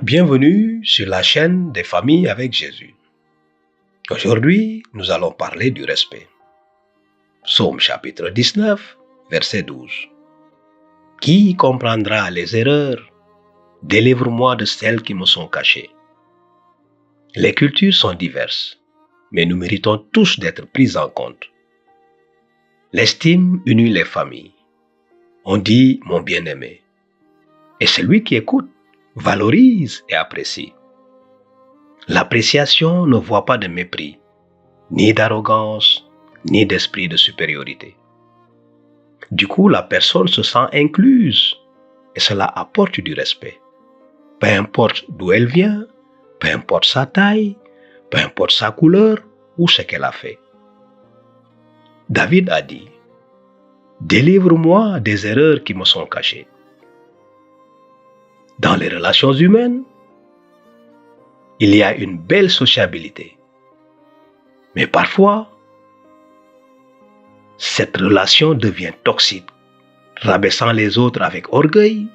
Bienvenue sur la chaîne des familles avec Jésus. Aujourd'hui, nous allons parler du respect. Psaume chapitre 19, verset 12. Qui comprendra les erreurs? Délivre-moi de celles qui me sont cachées. Les cultures sont diverses, mais nous méritons tous d'être pris en compte. L'estime unit les familles. On dit mon bien-aimé. Et celui qui écoute valorise et apprécie. L'appréciation ne voit pas de mépris, ni d'arrogance, ni d'esprit de supériorité. Du coup, la personne se sent incluse et cela apporte du respect. Peu importe d'où elle vient, peu importe sa taille, peu importe sa couleur ou ce qu'elle a fait. David a dit, « Délivre-moi des erreurs qui me sont cachées. » Dans les relations humaines, il y a une belle sociabilité. Mais parfois, cette relation devient toxique, rabaissant les autres avec orgueil,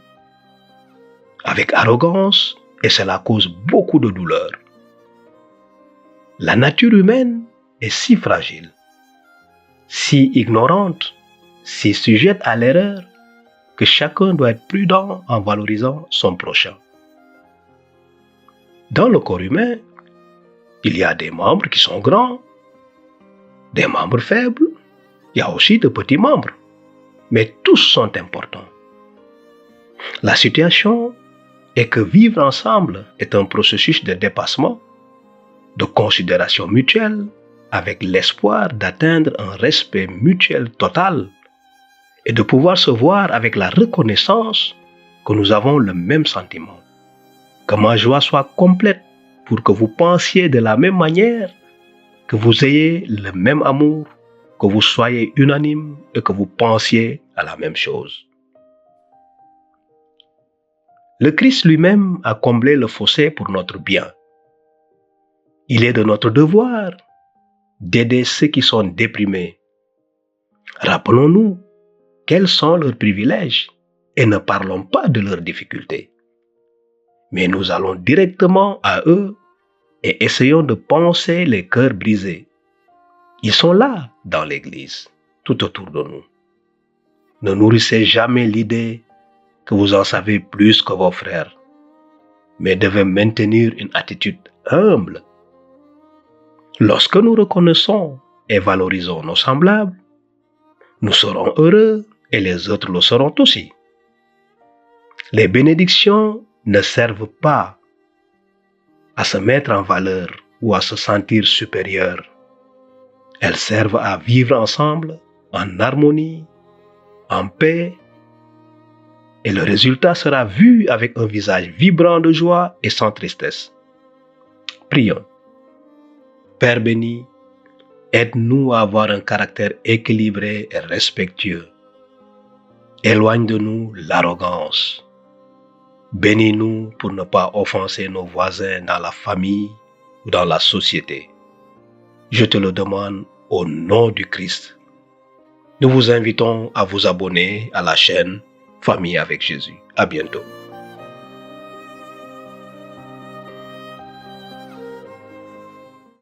avec arrogance, et cela cause beaucoup de douleur. La nature humaine est si fragile, si ignorante, si sujette à l'erreur, que chacun doit être prudent en valorisant son prochain. Dans le corps humain, il y a des membres qui sont grands, des membres faibles, il y a aussi de petits membres, mais tous sont importants. La situation est que vivre ensemble est un processus de dépassement, de considération mutuelle, avec l'espoir d'atteindre un respect mutuel total et de pouvoir se voir avec la reconnaissance que nous avons le même sentiment. Que ma joie soit complète pour que vous pensiez de la même manière, que vous ayez le même amour, que vous soyez unanime et que vous pensiez à la même chose. Le Christ lui-même a comblé le fossé pour notre bien. Il est de notre devoir d'aider ceux qui sont déprimés. Rappelons-nous quels sont leurs privilèges et ne parlons pas de leurs difficultés. Mais nous allons directement à eux et essayons de panser les cœurs brisés. Ils sont là dans l'Église, tout autour de nous. Ne nourrissez jamais l'idée que vous en savez plus que vos frères, mais devez maintenir une attitude humble. Lorsque nous reconnaissons et valorisons nos semblables, nous serons heureux et les autres le seront aussi. Les bénédictions ne servent pas à se mettre en valeur ou à se sentir supérieur. Elles servent à vivre ensemble en harmonie, en paix, et le résultat sera vu avec un visage vibrant de joie et sans tristesse. Prions. Père béni, aide-nous à avoir un caractère équilibré et respectueux. Éloigne de nous l'arrogance. Bénis-nous pour ne pas offenser nos voisins dans la famille ou dans la société. Je te le demande au nom du Christ. Nous vous invitons à vous abonner à la chaîne Famille avec Jésus. À bientôt.